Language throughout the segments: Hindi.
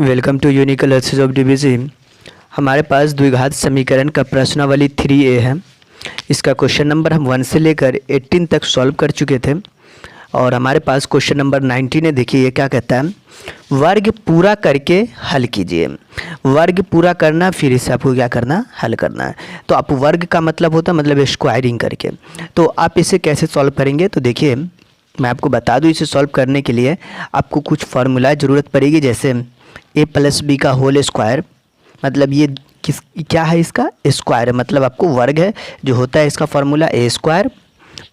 Welcome to unique analysis of DBC. हमारे पास द्विघात समीकरण का प्रश्नावली 3A है। इसका क्वेश्चन नंबर हम 1 से लेकर 18 तक सॉल्व कर चुके थे और हमारे पास क्वेश्चन नंबर 19 है। देखिए ये क्या कहता है, वर्ग पूरा करके हल कीजिए। वर्ग पूरा करना, फिर इसे आपको क्या करना, हल करना है। तो आप वर्ग का मतलब होता है मतलब स्क्वायरिंग करके। तो आप इसे कैसे सॉल्व करेंगे, तो देखिए मैं आपको बता दूं, इसे सॉल्व करने के लिए आपको कुछ फार्मूला ज़रूरत पड़ेगी। जैसे a प्लस बी का होल स्क्वायर, मतलब ये क्या है, इसका स्क्वायर है, मतलब आपको वर्ग है जो होता है इसका formula a square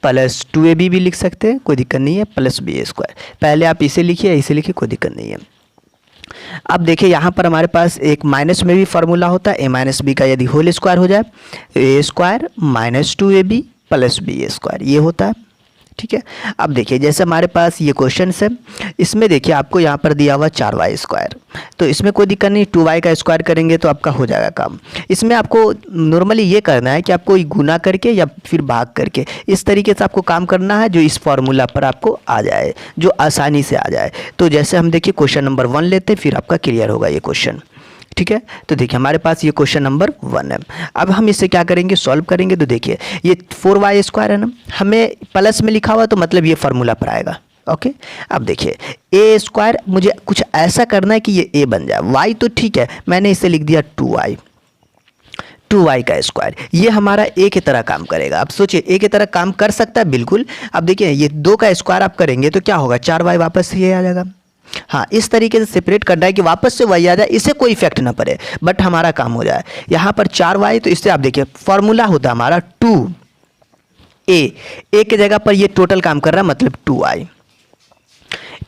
plus 2ab भी लिख सकते हैं, कोई दिक्कत नहीं है, प्लस बी स्क्वायर। पहले आप इसे लिखिए, इसे लिखिए, कोई दिक्कत नहीं है। अब देखिए यहाँ पर हमारे पास एक माइनस में भी फार्मूला होता है, a माइनस बी का यदि होल स्क्वायर हो जाए a square minus 2ab plus B square, ये होता है। ठीक है, अब देखिए जैसे हमारे पास ये क्वेश्चन है, इसमें देखिए आपको यहाँ पर दिया हुआ 4y स्क्वायर, तो इसमें कोई दिक्कत नहीं, 2y का स्क्वायर करेंगे तो आपका हो जाएगा काम। इसमें आपको नॉर्मली ये करना है कि आपको गुना करके या फिर भाग करके इस तरीके से आपको काम करना है जो इस फॉर्मूला पर आपको आ जाए, जो आसानी से आ जाए। तो जैसे हम देखिए क्वेश्चन नंबर 1 लेते हैं, फिर आपका क्लियर होगा ये क्वेश्चन। ठीक है, तो देखिए हमारे पास ये क्वेश्चन नंबर 1 है। अब हम इसे क्या करेंगे, सॉल्व करेंगे। तो देखिए ये 4y स्क्वायर है ना, हमें प्लस में लिखा हुआ तो मतलब ये फार्मूला पर आएगा। ओके, अब देखिए a स्क्वायर, मुझे कुछ ऐसा करना है कि ये a बन जाए। y तो ठीक है, मैंने इसे लिख दिया 2y का स्क्वायर, ये हमारा a की तरह काम करेगा। अब सोचिए a की तरह काम कर सकता है, बिल्कुल। अब देखिए ये 2 का स्क्वायर आप करेंगे तो क्या होगा, 4y वापस ये आ जाएगा। हाँ, इस तरीके से सेपरेट करना है कि वापस से वही आ जाए, इससे कोई इफेक्ट ना पड़े, बट हमारा काम हो जाए। यहाँ पर 4y, तो इससे आप देखिए फॉर्मूला होता है हमारा 2a की जगह पर ये टोटल काम कर रहा है, मतलब 2y।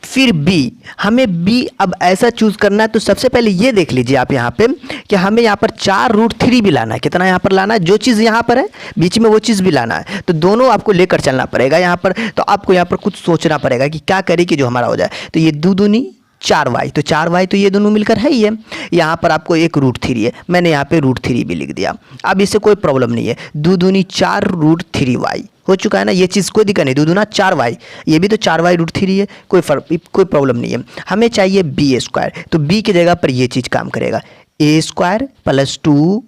फिर b, हमें b अब ऐसा चूज करना है, तो सबसे पहले ये देख लीजिए आप यहाँ पे कि हमें यहाँ पर 4√3 भी लाना है। कितना यहाँ पर लाना है, जो चीज़ यहाँ पर है बीच में वो चीज़ भी लाना है, तो दोनों आपको लेकर चलना पड़ेगा यहाँ पर। तो आपको यहाँ पर कुछ सोचना पड़ेगा कि क्या करें कि जो हमारा हो जाए। तो ये 2 दूनी 4y, तो 4y तो ये दोनों मिलकर है ही है। यहाँ पर आपको एक √3 है, मैंने यहाँ पे √3 भी लिख दिया। अब इससे कोई प्रॉब्लम नहीं है, 2 दूनी 4√3y हो चुका है ना, ये चीज़ कोई दिक्कत नहीं। 2 दूना 4y, ये भी तो 4y√3 है, कोई प्रॉब्लम नहीं है। हमें चाहिए b स्क्वायर, तो b की जगह पर ये चीज़ काम करेगा, a square plus 2ab,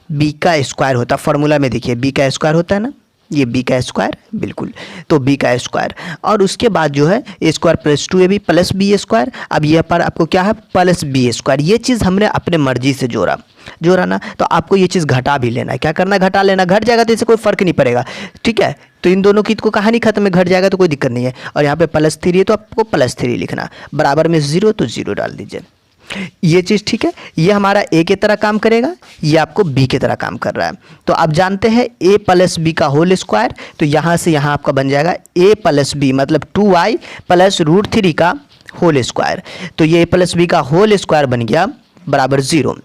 b का स्क्वायर होता है फॉर्मूला में, देखिए b का स्क्वायर होता है ना, ये b का स्क्वायर, बिल्कुल, तो b का स्क्वायर। और उसके बाद जो है a square plus 2ab plus b square. अब ये पर आपको क्या है, प्लस b स्क्वायर। ये चीज़ हमने अपने मर्जी से जोड़ा ना, तो आपको ये चीज़ घटा भी लेना है। क्या करना है, घटा लेना, घट जाएगा तो इससे कोई फर्क नहीं पड़ेगा। ठीक है, तो इन दोनों की तो कहानी खत्म है, घट जाएगा तो कोई दिक्कत नहीं है। और यहाँ पे +3 है तो आपको +3 लिखना, बराबर में 0 तो 0 डाल दीजिए। ये चीज़ ठीक है, ये हमारा a की तरह काम करेगा, ये आपको b की तरह काम कर रहा है। तो आप जानते हैं a प्लस बी का होल स्क्वायर, तो यहाँ से यहाँ आपका बन जाएगा a प्लस बी, मतलब 2y प्लस √3 का होल स्क्वायर। तो ये a प्लस बी का होल स्क्वायर बन गया बराबर 0।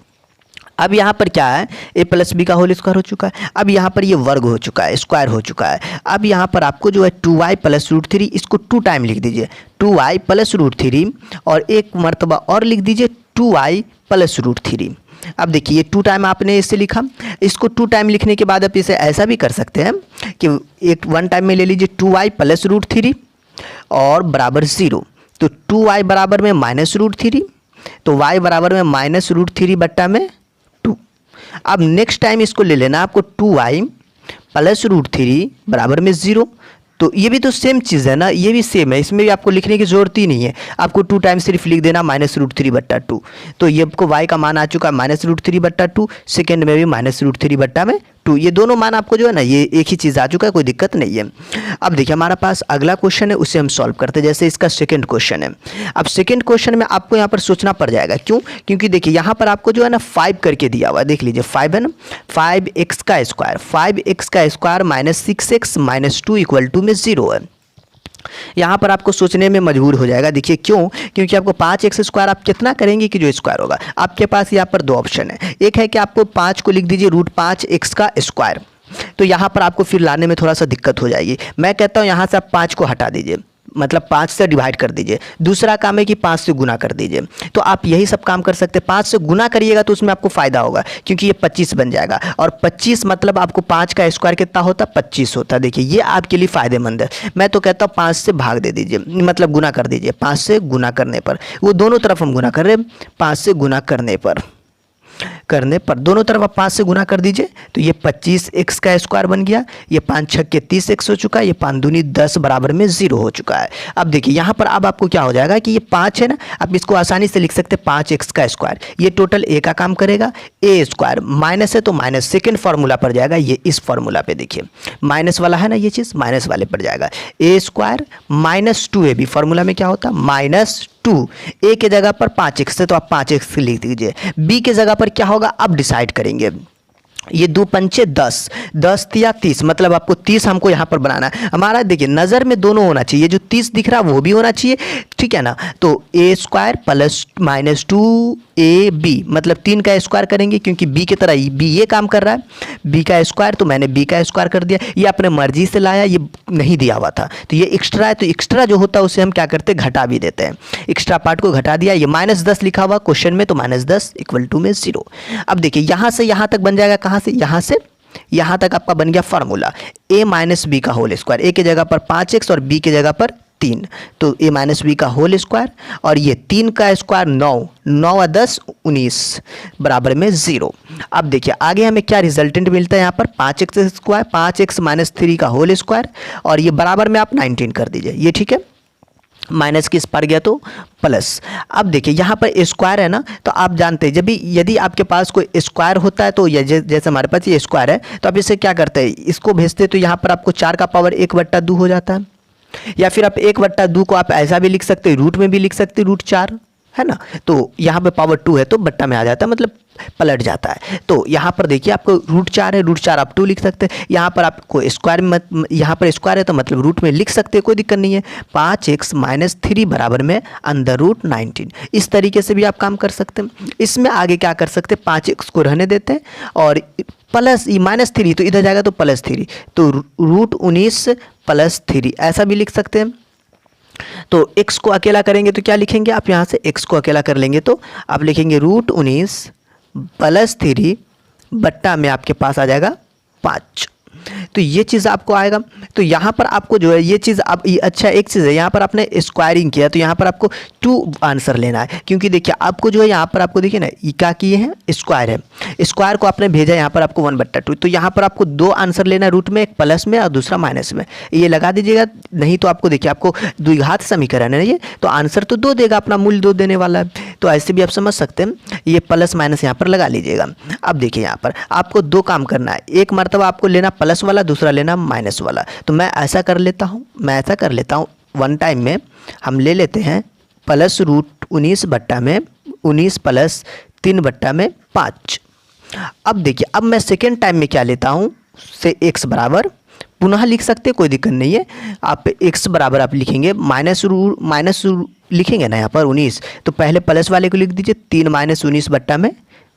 अब यहाँ पर क्या है, a प्लस बी का होल स्क्वायर हो चुका है। अब यहाँ पर ये वर्ग हो चुका है, स्क्वायर हो चुका है। अब यहाँ पर आपको जो है 2y प्लस √3, इसको 2 टाइम लिख दीजिए, 2y प्लस √3, और एक मरतबा और लिख दीजिए 2y प्लस √3। अब देखिए ये 2 टाइम आपने इससे लिखा, इसको 2 टाइम लिखने के बाद आप इसे ऐसा भी कर सकते हैं कि एक 1 टाइम में ले लीजिए 2y प्लस √3 और बराबर 0, तो 2y बराबर में माइनस √3, तो y बराबर में माइनस √3 बट्टा में 2। अब नेक्स्ट टाइम इसको ले लेना आपको 2y प्लस √3 बराबर में 0, तो ये भी तो सेम चीज़ है ना, ये भी सेम है, इसमें भी आपको लिखने की ज़रूरत ही नहीं है। आपको 2 टाइम सिर्फ लिख देना माइनस √3 बट्टा 2। तो ये आपको y का मान आ चुका है माइनस √3 बट्टा 2, सेकेंड में भी माइनस √3 बट्टा में 2। ये दोनों मान आपको जो है ना, ये एक ही चीज़ आ चुका है, कोई दिक्कत नहीं है। अब देखिए हमारा पास अगला क्वेश्चन है, उसे हम सॉल्व करते हैं। जैसे इसका सेकंड क्वेश्चन है। अब सेकंड क्वेश्चन में आपको यहाँ पर सोचना पड़ जाएगा, क्यों, क्योंकि देखिए यहाँ पर आपको जो है ना 5 करके दिया हुआ है, देख लीजिए 5 है ना, 5x का स्क्वायर, 5x का square minus 6x minus 2 equal to में 0 है। यहाँ पर आपको सोचने में मजबूर हो जाएगा, देखिए क्यों, क्योंकि आपको 5x स्क्वायर आप कितना करेंगे कि जो स्क्वायर होगा। आपके पास यहाँ पर 2 ऑप्शन है, एक है कि आपको 5 को लिख दीजिए √5x का स्क्वायर, तो यहाँ पर आपको फिर लाने में थोड़ा सा दिक्कत हो जाएगी। मैं कहता हूँ यहाँ से आप 5 को हटा दीजिए, मतलब 5 से डिवाइड कर दीजिए। दूसरा काम है कि 5 से गुना कर दीजिए। तो आप यही सब काम कर सकते हैं। 5 से गुना करिएगा तो उसमें आपको फ़ायदा होगा, क्योंकि ये 25 बन जाएगा, और 25 मतलब आपको 5 का स्क्वायर कितना होता है, 25 होता है। देखिए ये आपके लिए फ़ायदेमंद है। मैं तो कहता हूँ 5 से भाग दे दीजिए, मतलब गुना कर दीजिए। 5 से गुना करने पर, वो दोनों तरफ हम गुना कर रहे हैं, 5 से गुना करने पर दोनों तरफ आप 5 से गुना कर दीजिए, तो ये 25x का स्क्वायर बन गया। ये 5 छक्के 30x हो चुका है, ये 5 दूनी 10 बराबर में 0 हो चुका है। अब देखिए यहाँ पर अब आपको क्या हो जाएगा कि ये 5 है ना, आप इसको आसानी से लिख सकते हैं 5x का स्क्वायर। ये टोटल a का काम करेगा, a स्क्वायर माइनस है तो माइनस सेकेंड फार्मूला पर जाएगा। ये इस फार्मूला पे देखिए माइनस वाला है ना, ये चीज़ माइनस वाले पर जाएगा। a square minus 2ab formula में क्या होता है, -2। a के जगह पर 5x है तो आप 5x लिख दीजिए। b के जगह पर क्या होगा अब डिसाइड करेंगे। ये 2 पंचे 10, 10 या 30, मतलब आपको 30 हमको यहाँ पर बनाना है। हमारा देखिए नज़र में दोनों होना चाहिए, जो 30 दिख रहा है वो भी होना चाहिए, ठीक है ना। तो a स्क्वायर प्लस -2ab मतलब 3 का स्क्वायर करेंगे, क्योंकि b की तरह b ये काम कर रहा है। b का स्क्वायर तो मैंने b का स्क्वायर कर दिया। ये अपने मर्जी से लाया, ये नहीं दिया हुआ था, तो ये एक्स्ट्रा है। तो एक्स्ट्रा जो होता है उसे हम क्या करते हैं, घटा भी देते हैं। एक्स्ट्रा पार्ट को घटा दिया। ये -10 लिखा हुआ क्वेश्चन में, तो -10 = 0। अब देखिए यहाँ से यहाँ तक बन जाएगा, कहाँ से यहाँ तक आपका बन गया फार्मूला a माइनस बी का होल स्क्वायर। a के जगह पर 5x और b के जगह पर 3, तो a माइनस बी का होल स्क्वायर, और ये 3 का स्क्वायर 9, 9 और 10 19 बराबर में 0। अब देखिए आगे हमें क्या रिजल्टेंट मिलता है यहाँ पर, 5x स्क्वायर 5x माइनस 3 का होल स्क्वायर, और ये बराबर में आप 19 कर दीजिए। ये ठीक है, माइनस किस पर गया तो प्लस। अब देखिए यहाँ पर स्क्वायर है ना, तो आप जानते हैं जब भी यदि आपके पास कोई स्क्वायर होता है तो जैसे हमारे पास ये स्क्वायर है, तो आप इसे क्या करते हैं, इसको भेजते तो यहाँ पर आपको 4 का पावर 1/2 हो जाता है। या फिर आप 1/2 को आप ऐसा भी लिख सकते हैं, रूट में भी लिख सकते हैं, √4 है ना। तो यहाँ पे पावर 2 है तो बट्टा में आ जाता है, मतलब पलट जाता है। तो यहाँ पर देखिए आपको √4 है, √4 आप 2 लिख सकते हैं। यहाँ पर आपको स्क्वायर में, यहाँ पर स्क्वायर है तो मतलब रूट में लिख सकते हैं, कोई दिक्कत नहीं है। 5x माइनस 3 बराबर में √19। इस तरीके से भी आप काम कर सकते हैं। इसमें आगे क्या कर सकते हैं, 5x को रहने देते हैं और प्लस -3 तो इधर जाएगा तो +3, तो √19 + 3 ऐसा भी लिख सकते हैं। तो x को अकेला करेंगे तो क्या लिखेंगे आप, यहाँ से x को अकेला कर लेंगे तो आप लिखेंगे √19 + 3 बट्टा में आपके पास आ जाएगा 5। तो ये चीज़ आपको आएगा। तो यहाँ पर आपको जो है ये चीज़ आप अच्छा एक चीज़ है, यहाँ पर आपने स्क्वायरिंग किया तो यहाँ पर आपको 2 आंसर लेना है, क्योंकि देखिए आपको जो है यहाँ पर आपको देखिए ना ये क्या किए हैं, स्क्वायर है, स्क्वायर को आपने भेजा यहाँ पर आपको 1/2। तो यहाँ पर आपको 2 आंसर लेना है, रूट में, एक प्लस में और दूसरा माइनस में। ये लगा दीजिएगा, नहीं तो आपको देखिए आपको द्विघात समीकरण है ये, तो आंसर तो 2 देगा, अपना मूल्य 2 देने वाला है। तो ऐसे भी आप समझ सकते हैं, ये प्लस माइनस यहाँ पर लगा लीजिएगा। अब देखिए यहाँ पर आपको 2 काम करना है, एक मरतबा आपको लेना प्लस वाला, दूसरा लेना माइनस वाला। तो मैं ऐसा कर लेता हूँ, वन टाइम में हम ले लेते हैं प्लस √19 बट्टा में 19 + 3 बट्टा में 5। अब देखिए अब मैं सेकेंड टाइम में क्या लेता हूँ, से x बराबर पुनः लिख सकते हैं, कोई दिक्कत नहीं है। आप x बराबर आप लिखेंगे माइनस लिखेंगे ना यहाँ पर 19, तो पहले प्लस वाले को लिख दीजिए 3 - 19 बट्टा में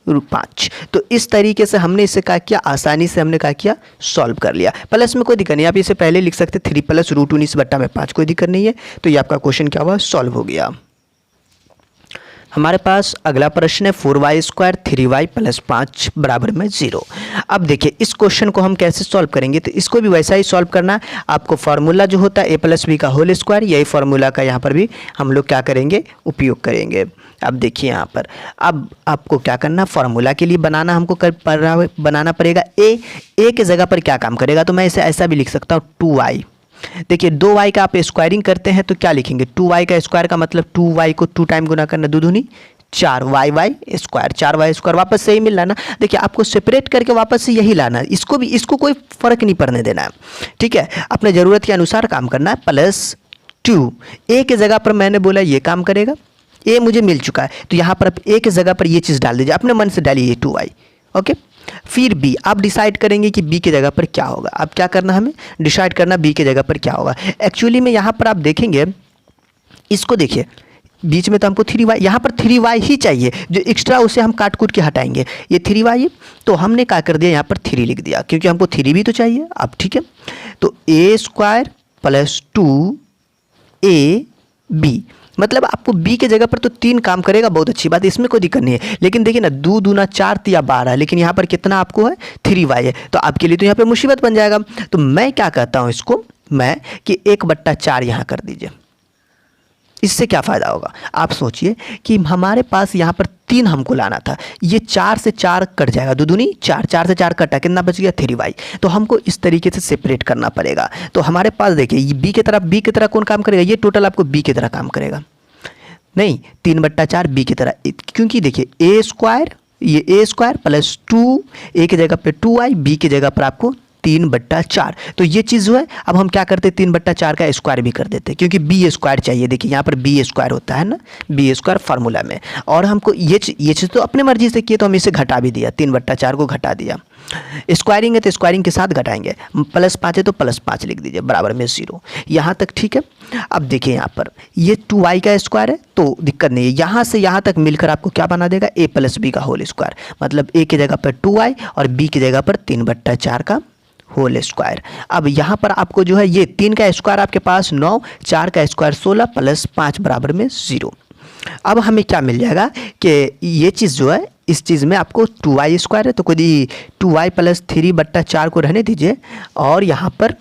5। तो इस तरीके से हमने इसे क्या किया, आसानी से हमने क्या किया, सॉल्व कर लिया। प्लस में कोई दिक्कत नहीं, आप इसे पहले लिख सकते 3 + √19 बट्टा में 5, कोई दिक्कत नहीं है। तो ये आपका क्वेश्चन क्या हुआ, सॉल्व हो गया। हमारे पास अगला प्रश्न है 4y² 3y + 5 बराबर में 0। अब देखिए इस क्वेश्चन को हम कैसे सॉल्व करेंगे, तो इसको भी वैसा ही सॉल्व करना है। आपको फार्मूला जो होता है a + b का होल स्क्वायर, यही फार्मूला का यहाँ पर भी हम लोग क्या करेंगे, उपयोग करेंगे। अब देखिए यहाँ पर अब आपको क्या करना, फार्मूला के लिए बनाना हमको बनाना पड़ेगा a के जगह पर क्या काम करेगा, तो मैं इसे ऐसा भी लिख सकता हूँ 2y। देखिए 2y का आप स्क्वायरिंग करते हैं तो क्या लिखेंगे, 2y का स्क्वायर का मतलब 2y को 2 टाइम गुना करना, 2 दूनी 4y स्क्वायर, 4y स्क्वायर वापस से ही मिल रहा ना। देखिए आपको सेपरेट करके वापस से यही लाना है, इसको कोई फ़र्क नहीं पड़ने देना है, ठीक है। अपने ज़रूरत के अनुसार काम करना है। +2 a के जगह पर मैंने बोला ये काम करेगा, a मुझे मिल चुका है, तो यहाँ पर आप a के जगह पर ये चीज़ डाल दीजिए, अपने मन से डालिए 2y, ओके। फिर b आप डिसाइड करेंगे कि b के जगह पर क्या होगा। अब क्या करना, हमें डिसाइड करना b के जगह पर क्या होगा। एक्चुअली में यहाँ पर आप देखेंगे, इसको देखिए बीच में तो हमको 3y, यहाँ पर 3y ही चाहिए, जो एक्स्ट्रा उसे हम काट कूट के हटाएंगे। ये 3y, तो हमने क्या कर दिया, यहाँ पर 3 लिख दिया, क्योंकि हमको 3 भी तो चाहिए। अब ठीक है, तो a² + 2 ए बी, मतलब आपको बी के जगह पर तो 3 काम करेगा, बहुत अच्छी बात है, इसमें कोई दिक्कत नहीं है। लेकिन देखिए ना 2 दूना 4 तिया 12, लेकिन यहाँ पर कितना आपको है 3y है, तो आपके लिए तो यहाँ पे मुसीबत बन जाएगा। तो मैं क्या कहता हूँ इसको, मैं कि 1/4 यहाँ कर दीजिए। इससे क्या फ़ायदा होगा, आप सोचिए कि हमारे पास यहाँ पर 3 हमको लाना था, ये 4 से 4 कट जाएगा, 2 दूनी 4, 4 से 4 कटा, कितना बच गया 3y। तो हमको इस तरीके से सेपरेट करना पड़ेगा। तो हमारे पास देखिए बी की तरह कौन काम करेगा, ये टोटल आपको बी की तरह काम करेगा, नहीं 3/4 बी की तरह, क्योंकि देखिए ए स्क्वायर, ये ए स्क्वायर प्लस 2, ए की जगह पे 2y, बी की जगह पर आपको 3/4। तो ये चीज़ जो है अब हम क्या करते हैं 3/4 का स्क्वायर भी कर देते हैं, क्योंकि बी स्क्वायर चाहिए। देखिए यहाँ पर बी स्क्वायर होता है ना, बी स्क्वायर फार्मूला में, और हमको ये चीज़ तो अपने मर्जी से किए, तो हम इसे घटा भी दिया, 3/4 को घटा दिया। स्क्वायरिंग है तो स्क्वायरिंग के साथ घटाएंगे, +5 है तो +5 लिख दीजिए, बराबर में 0। यहाँ तक ठीक है। अब देखिए यहाँ पर ये 2y का स्क्वायर है तो दिक्कत नहीं है, यहाँ से यहाँ तक मिलकर आपको क्या बना देगा, a + b का होल स्क्वायर, मतलब a की जगह पर 2y और b की जगह पर 3/4 का होल स्क्वायर। अब यहाँ पर आपको जो है ये 3 का स्क्वायर आपके पास 9, 4 का स्क्वायर 16 + 5 बराबर में 0। अब हमें क्या मिल जाएगा कि ये चीज़ जो है, इस चीज़ में आपको 2y स्क्वायर है तो कोई 2y + 3/4 को रहने दीजिए, और यहाँ पर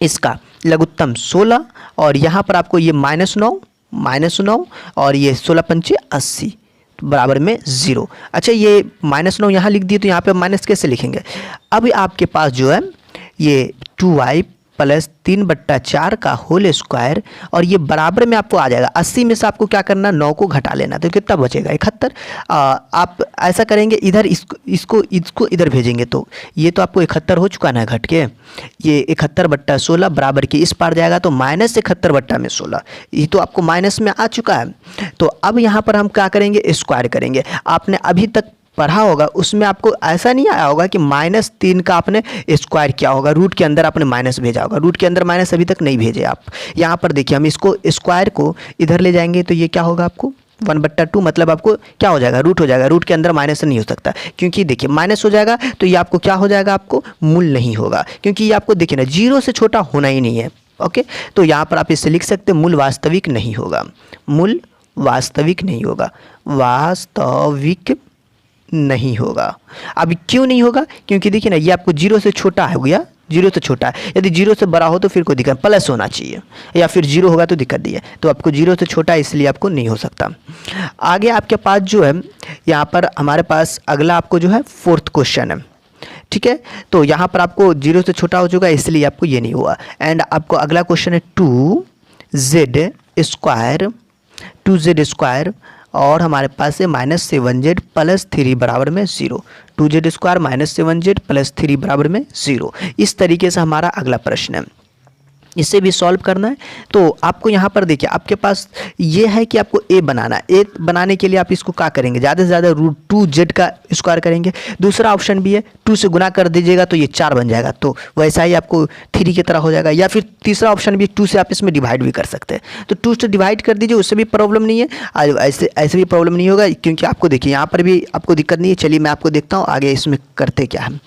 इसका लघुत्तम 16, और यहाँ पर आपको ये -9 और ये 16 पंचे 80 बराबर में 0। अच्छा ये -9 यहाँ लिख दिए, तो यहाँ पे माइनस कैसे लिखेंगे। अब आपके पास जो है ये 2y + 3/4 का होल स्क्वायर, और ये बराबर में आपको आ जाएगा 80 में से आपको क्या करना, 9 को घटा लेना, तो कितना बचेगा 71। आप ऐसा करेंगे, इधर इसको इधर भेजेंगे तो ये तो आपको 71 हो चुका ना घट के, ये 71/16 बराबर की इस पार जाएगा तो -71/16, ये तो आपको माइनस में आ चुका है। तो अब यहाँ पर हम क्या करेंगे, स्क्वायर करेंगे। आपने अभी तक पढ़ा होगा उसमें आपको ऐसा नहीं आया होगा कि -3 का आपने स्क्वायर किया होगा, रूट के अंदर आपने माइनस भेजा होगा, रूट के अंदर माइनस अभी तक नहीं भेजे आप। यहाँ पर देखिए हम इसको स्क्वायर को इधर ले जाएंगे तो ये क्या होगा आपको 1/2, मतलब आपको क्या हो जाएगा, रूट हो जाएगा, रूट के अंदर माइनस नहीं हो सकता, क्योंकि देखिए माइनस हो जाएगा तो ये आपको क्या हो जाएगा, आपको मूल नहीं होगा, क्योंकि ये आपको देखिए ना 0 से छोटा होना ही नहीं है। ओके, तो यहाँ पर आप इससे लिख सकते हैं मूल वास्तविक नहीं होगा, मूल वास्तविक नहीं होगा, वास्तविक नहीं होगा। अब क्यों नहीं होगा, क्योंकि देखिए ना ये आपको 0 से छोटा हो गया, 0 से छोटा है, यदि 0 से बड़ा हो तो फिर कोई दिक्कत, प्लस होना चाहिए, या फिर 0 होगा तो दिक्कत नहीं है, तो आपको 0 से छोटा है इसलिए आपको नहीं हो सकता। आगे आपके पास जो है यहाँ पर हमारे पास अगला आपको जो है 4th क्वेश्चन है, ठीक है। तो यहाँ पर आपको 0 से छोटा हो चुका है इसलिए आपको ये नहीं हुआ। एंड आपको अगला क्वेश्चन है 2z स्क्वायर और हमारे पास है -7z + 3 बराबर में 0, 2z स्क्वायर -7z + 3 बराबर में 0। इस तरीके से हमारा अगला प्रश्न है, इसे भी सॉल्व करना है। तो आपको यहाँ पर देखिए आपके पास ये है कि आपको a बनाना है, a बनाने के लिए आप इसको क्या करेंगे, ज़्यादा से ज़्यादा √2z का स्क्वायर करेंगे। दूसरा ऑप्शन भी है 2 से गुना कर दीजिएगा तो ये 4 बन जाएगा, तो वैसा ही आपको 3 की तरह हो जाएगा। या फिर तीसरा ऑप्शन भी 2 से आप इसमें डिवाइड भी कर सकते हैं, तो 2 से डिवाइड कर दीजिए, उससे भी प्रॉब्लम नहीं है, ऐसे भी प्रॉब्लम नहीं होगा, क्योंकि आपको देखिए यहाँ पर भी आपको दिक्कत नहीं है। चलिए मैं आपको देखता हूँ आगे इसमें करते क्या हम।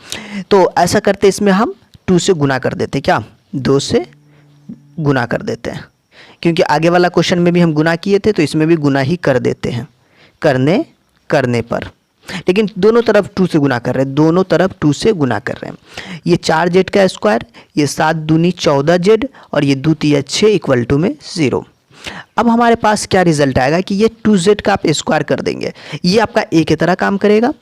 तो ऐसा करते इसमें हम 2 से गुना कर देते, क्या 2 से गुना कर देते हैं, क्योंकि आगे वाला क्वेश्चन में भी हम गुना किए थे तो इसमें भी गुना ही कर देते हैं करने पर, लेकिन दोनों तरफ 2 से गुना कर रहे हैं, दोनों तरफ 2 से गुना कर रहे हैं। ये 4z का स्क्वायर, ये 7 दूनी 14z और ये 2 तिया 6 इक्वल टू में 0। अब हमारे पास क्या रिजल्ट आएगा कि ये 2z का आप स्क्वायर कर देंगे, ये आपका a की तरह काम करेगा,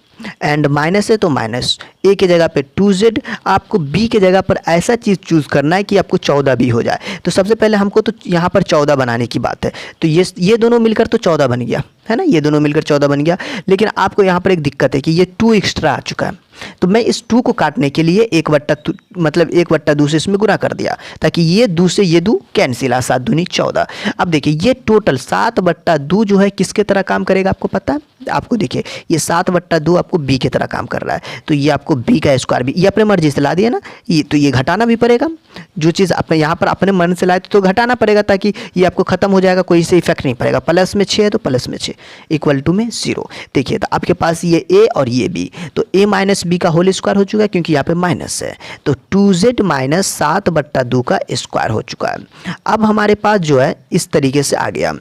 एंड माइनस है तो माइनस, a की जगह पे 2z, आपको b की जगह पर ऐसा चीज़ चूज़ करना है कि आपको 14 भी हो जाए। तो सबसे पहले हमको तो यहाँ पर 14 बनाने की बात है, तो ये दोनों मिलकर तो 14 बन गया है ना, ये दोनों मिलकर 14 बन गया। लेकिन आपको यहाँ पर एक दिक्कत है कि ये 2 एक्स्ट्रा आ चुका है, तो मैं इस 2 को काटने के लिए 1/2 से इसमें गुना कर दिया, ताकि ये 2 से ये 2 कैंसिल, 7 दूनी 14। अब देखिए ये टोटल 7/2 जो है किसके तरह काम करेगा आपको पता है, आपको देखिए ये 7/2 आपको b की तरह काम कर रहा है, तो ये आपको b का स्क्वायर भी, ये अपने मर्जी से ला दिया ना, ये तो ये घटाना भी पड़ेगा, जो चीज़ आपने यहाँ पर अपने मन से लाए तो घटाना पड़ेगा, ताकि ये आपको खत्म हो जाएगा, कोई से इफेक्ट नहीं पड़ेगा। प्लस में 6 है तो प्लस में 6 इक्वल टू में 0। देखिए तो आपके पास ये a और ये b, तो a - बी का होल स्क्वायर हो चुका है क्योंकि यहाँ पे माइनस है, तो 2z माइनस 7/2 का स्क्वायर हो चुका है। अब हमारे पास जो है इस तरीके से आ गया।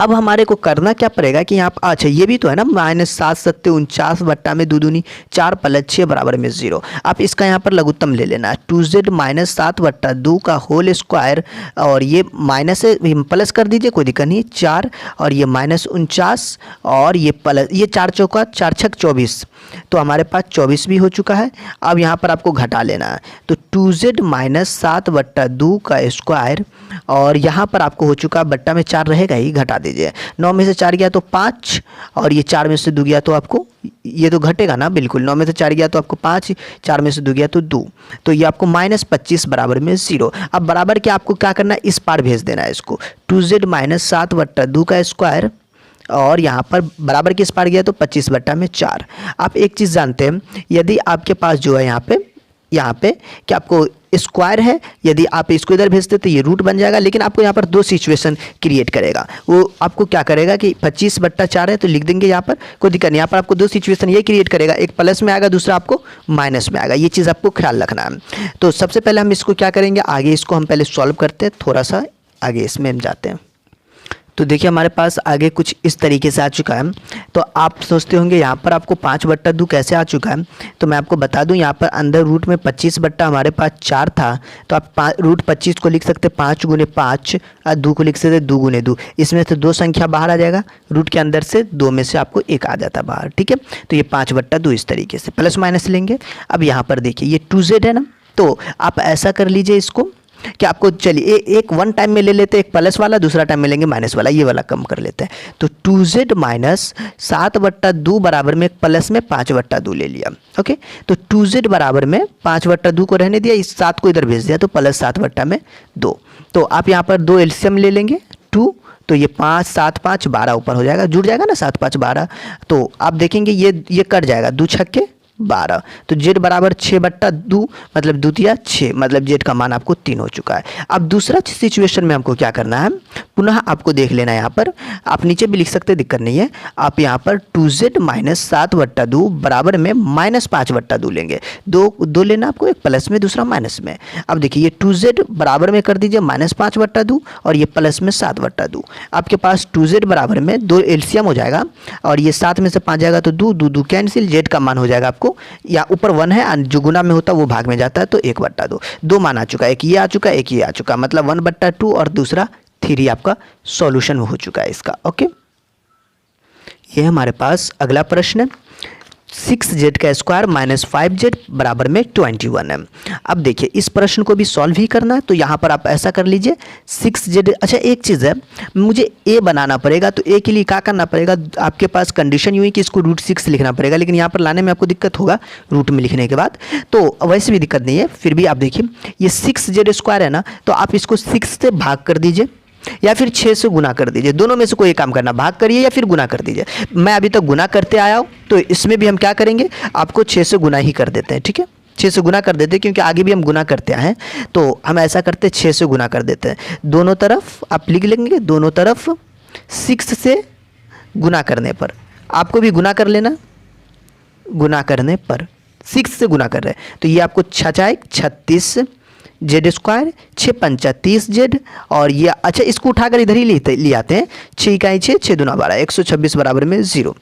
अब हमारे को करना क्या पड़ेगा कि यहाँ अच्छा ये भी तो है ना, -7×7 = 49 में 2 दूनी 4 + 6 बराबर में 0। आप इसका यहाँ पर लघुत्तम ले लेना, 2z माइनस 7/2 का होल स्क्वायर, और ये माइनस प्लस कर दीजिए, कोई दिक्कत नहीं, 4 और ये -49 और ये प्लस, ये 4 चौका 4 छक 24, तो हमारे पास 24 भी हो चुका है। अब यहाँ पर आपको घटा लेना है, तो 2z माइनस 7/2 का स्क्वायर, और यहाँ पर आपको हो चुका, बट्टा में 4 रहेगा ही, घटा दीजिए। 9 में से 4 गया तो 5, और ये 4 में से 2 गया तो आपको, ये तो घटेगा ना बिल्कुल, 9 में से 4 गया तो आपको 5, 4 में से 2 गया तो 2, तो ये आपको -25 बराबर में 0। अब बराबर क्या आपको क्या करना है, इस पार भेज देना है इसको, 2z माइनस 7/2 का स्क्वायर, और यहाँ पर बराबर किस पार गया तो 25/4। आप एक चीज़ जानते हैं, यदि आपके पास जो है यहाँ पे कि आपको स्क्वायर है, यदि आप इसको इधर भेजते तो ये रूट बन जाएगा, लेकिन आपको यहाँ पर 2 सिचुएशन क्रिएट करेगा। वो आपको क्या करेगा कि 25/4 है तो लिख देंगे यहाँ पर, कोई दिक्कत नहीं। यहाँ पर आपको 2 सिचुएशन ये क्रिएट करेगा, एक प्लस में आएगा, दूसरा आपको माइनस में आएगा, ये चीज़ आपको ख्याल रखना है। तो सबसे पहले हम इसको क्या करेंगे, आगे इसको हम पहले सॉल्व करते हैं, थोड़ा सा आगे इसमें हम जाते हैं। तो देखिए हमारे पास आगे कुछ इस तरीके से आ चुका है। तो आप सोचते होंगे यहाँ पर आपको 5/2 कैसे आ चुका है, तो मैं आपको बता दूँ, यहाँ पर अंदर रूट में 25 बट्टा हमारे पास 4 था, तो आप रूट 25 को लिख सकते 5 × 5 और 2 को लिख सकते 2 × 2। इसमें से 2 संख्या बाहर आ जाएगा, रूट के अंदर से 2 में से आपको 1 आ जाता बाहर, ठीक है। तो ये 5/2 इस तरीके से प्लस माइनस लेंगे। अब यहाँ पर देखिए ये 2z है ना, तो आप ऐसा कर लीजिए इसको कि आपको, चलिए एक वन टाइम में ले लेते हैं, एक प्लस वाला, दूसरा टाइम में लेंगे माइनस वाला, ये वाला कम कर लेते हैं। तो 2z माइनस 7/2 बराबर में प्लस में 5/2 ले लिया, ओके। तो 2z बराबर में 5/2 को रहने दिया, इस 7 को इधर भेज दिया, तो प्लस 7/2। तो आप यहाँ पर 2 एलसीएम ले लेंगे, 2, तो ये 5 7 5 12 ऊपर हो जाएगा, जुड़ जाएगा ना 7 5 12। तो आप देखेंगे ये कट जाएगा, 2 छक्के 12, तो z बराबर 6/2 मतलब द्वितीय 6, मतलब z का मान आपको 3 हो चुका है। अब दूसरा सिचुएशन में हमको क्या करना है, पुनः आपको देख लेना है, यहाँ पर आप नीचे भी लिख सकते, दिक्कत नहीं है। आप यहाँ पर 2z माइनस 7/2 बराबर में -5/2 लेंगे, दो लेना आपको, एक प्लस में दूसरा माइनस में। अब देखिए ये 2z बराबर में कर दीजिए -5/2 और ये प्लस में 7/2। आपके पास 2z बराबर में 2 एलसीएम हो जाएगा, और ये 7 में से 5 जाएगा तो 2 कैंसिल, z का मान हो जाएगा आपको, या ऊपर 1 है, जो गुना में होता है वो भाग में जाता है, तो 1/2। 2 मान आ चुका है, एक ये आ चुका है, एक ये आ चुका, मतलब 1/2 और दूसरा 3 आपका सॉल्यूशन हो चुका है इसका, ओके। ये हमारे पास अगला प्रश्न है, 6z का स्क्वायर माइनस 5z बराबर में 21 है। अब देखिए इस प्रश्न को भी सॉल्व ही करना है, तो यहाँ पर आप ऐसा कर लीजिए 6z। अच्छा एक चीज़ है, मुझे a बनाना पड़ेगा, तो a के लिए क्या करना पड़ेगा, आपके पास कंडीशन यूँ ही कि इसको √6 लिखना पड़ेगा, लेकिन यहाँ पर लाने में आपको दिक्कत होगा रूट में लिखने के बाद, तो वैसे भी दिक्कत नहीं है। फिर भी आप देखिए ये 6z स्क्वायर है ना, तो आप इसको 6 से भाग कर दीजिए या फिर 6 से गुना कर दीजिए, दोनों में से कोई काम करना, भाग करिए या फिर गुना कर दीजिए। मैं अभी तक गुना करते आया हूँ, तो इसमें भी हम क्या करेंगे, आपको 6 से गुना ही कर देते हैं, ठीक है। 6 से गुना कर देते हैं, क्योंकि आगे भी हम गुना करते आए हैं, तो हम ऐसा करते हैं 6 से गुना कर देते हैं। दोनों तरफ आप लिख लेंगे, दोनों तरफ 6 से गुना करने पर, आपको भी गुना कर लेना, गुना करने पर 6 से गुना कर रहे हैं, तो ये आपको 6 36 जेड स्क्वायर, 6 पंचा 30z, और ये अच्छा इसको उठाकर इधर ही ले आते हैं, 6 इकाई 6 6 दूना 12, 126 बराबर में 0,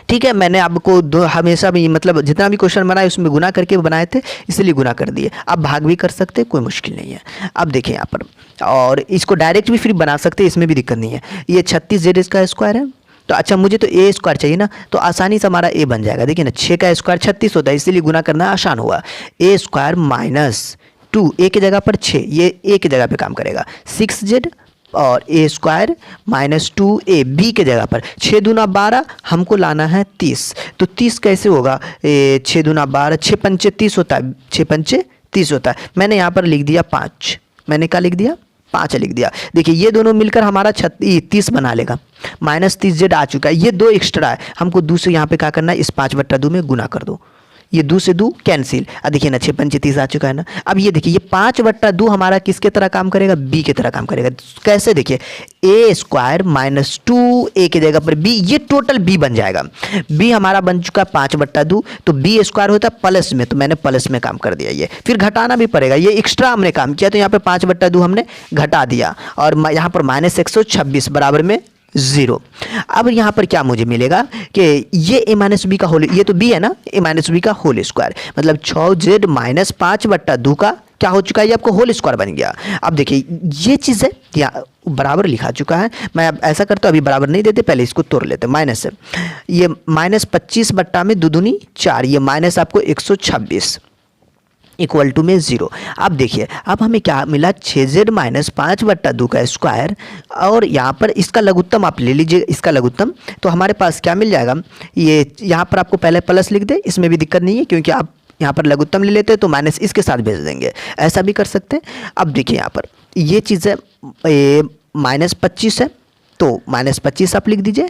ठीक है। मैंने आपको हमेशा भी मतलब जितना भी क्वेश्चन बनाए उसमें गुना करके बनाए थे, इसलिए गुना कर दिए। आप भाग भी कर सकते हैं, कोई मुश्किल नहीं है। अब देखें यहाँ पर, और इसको डायरेक्ट भी फिर बना सकते हैं, इसमें भी दिक्कत नहीं है। ये 36z इसका स्क्वायर है, तो अच्छा मुझे तो a स्क्वायर चाहिए ना, तो आसानी से हमारा a बन जाएगा। देखिए ना 6 का स्क्वायर 36 होता है, इसीलिए गुना करना आसान हुआ। a स्क्वायर माइनस 2, a की जगह पर 6, ये a की जगह पे काम करेगा, 6z और a square minus 2a b के जगह पर, 6 दूना 12, हमको लाना है 30, तो 30 कैसे होगा, 6 दूना 12, 6 पंचे 30 होता है, 6 पंचे 30 होता है। मैंने यहाँ पर लिख दिया 5, मैंने क्या लिख दिया 5 लिख दिया। देखिए ये दोनों मिलकर हमारा 30 बना लेगा, -30z आ चुका है, ये 2 एक्स्ट्रा है, हमको दूसरे यहाँ पे क्या करना है, इस 5/2 में गुना कर दो, ये 2 से 2 कैंसिल। अब देखिए ना 6 पंचे 30 आ चुका है ना। अब ये देखिए ये 5/2 हमारा किसके तरह काम करेगा, बी की तरह काम करेगा। कैसे, देखिए ए स्क्वायर माइनस 2 ए की जगह पर बी, ये टोटल बी बन जाएगा। बी हमारा बन चुका 5/2, तो बी स्क्वायर होता है प्लस में, तो मैंने प्लस में काम कर दिया। ये फिर घटाना भी पड़ेगा, ये एक्स्ट्रा हमने काम किया तो यहाँ पे 5/2 हमने घटा दिया और यहाँ पर -126 बराबर में 0। अब यहाँ पर क्या मुझे मिलेगा कि ये ए माइनस बी का होल, ये तो बी है ना, ए माइनस बी का होल स्क्वायर, मतलब 6z माइनस 5/2 का क्या हो चुका है, ये आपको होल स्क्वायर बन गया। अब देखिए ये चीज़ है या बराबर लिखा चुका है। मैं अब ऐसा करता हूँ, अभी बराबर नहीं देते, पहले इसको तोड़ लेते। माइनस है ये -25/में 2 दूनी 4, ये माइनस आपको 126 इक्वल टू में 0। अब देखिए अब हमें क्या मिला, 6z माइनस 5/2 का स्क्वायर, और यहाँ पर इसका लघुत्तम आप ले लीजिए, इसका लघुत्तम, तो हमारे पास क्या मिल जाएगा, ये यहाँ पर आपको पहले प्लस लिख दे, इसमें भी दिक्कत नहीं है क्योंकि आप यहाँ पर लघुत्तम ले लेते हैं तो माइनस इसके साथ भेज देंगे, ऐसा भी कर सकते हैं। अब देखिए यहाँ पर ये चीज़ है, -25 है तो -25 आप लिख दीजिए,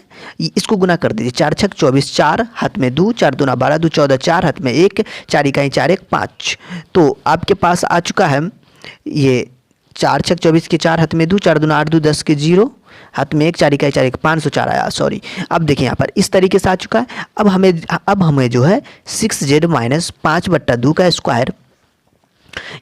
इसको गुना कर दीजिए, 4 छक 24, 4 हाथ में 2, 4 दूना 12, 2 14, 4 हाथ में 1, 4 इकाई 4 1 5। तो आपके पास आ चुका है ये 4 छक 24 के 4 हाथ में 2, 4 दूना 8, 2 10 के 0 हाथ में 1, 4 इकाई 4 1 504 आया, सॉरी। अब देखिए यहाँ पर इस तरीके से आ चुका है। अब हमें जो है 6z माइनस 5/2 का स्क्वायर,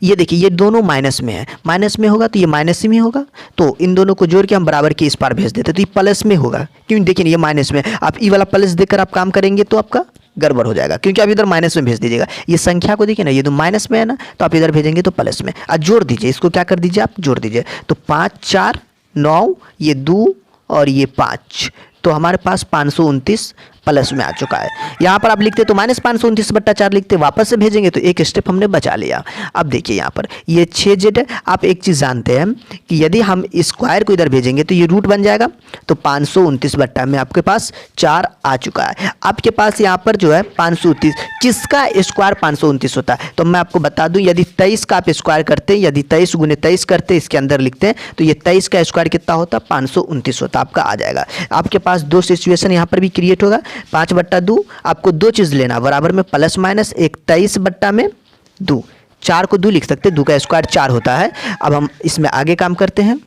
ये देखिए ये दोनों माइनस में है, माइनस में होगा तो ये माइनस में होगा, तो इन दोनों को जोड़ के हम बराबर के इस पार भेज देते तो ये प्लस में होगा। क्यों, देखिए ये माइनस में, आप ई वाला प्लस देकर आप काम करेंगे तो आपका गड़बड़ हो जाएगा, क्योंकि आप इधर माइनस में भेज दीजिएगा। ये संख्या को देखिए ना, ये तो माइनस में है ना, तो आप इधर भेजेंगे तो प्लस में। आज जोड़ दीजिए, इसको क्या कर दीजिए, आप जोड़ दीजिए, तो 5 4 9, ये 2 और ये 5, तो हमारे पास 529 प्लस में आ चुका है। यहाँ पर आप लिखते तो -529/4 लिखते, वापस से भेजेंगे तो एक स्टेप हमने बचा लिया। अब देखिए यहाँ पर ये 6z है। आप एक चीज़ जानते हैं कि यदि हम स्क्वायर को इधर भेजेंगे तो ये रूट बन जाएगा, तो 529 में आपके पास 4 आ चुका है। आपके पास यहाँ पर जो है 529, किसका स्क्वायर 529 होता है, तो मैं आपको बता दूँ, यदि 23 का आप स्क्वायर करते हैं, यदि 23 × 23 करते हैं, इसके अंदर लिखते हैं, तो ये 23 का स्क्वायर कितना होता है, 529 होता, आपका आ जाएगा। आपके पास 2 सिचुएशन यहाँ पर भी क्रिएट होगा। 5/2 आपको 2 चीज़ लेना, बराबर में प्लस माइनस, एक 23/2, 4 को 2 लिख सकते हैं, 2 का स्क्वायर 4 होता है। अब हम इसमें आगे काम करते हैं।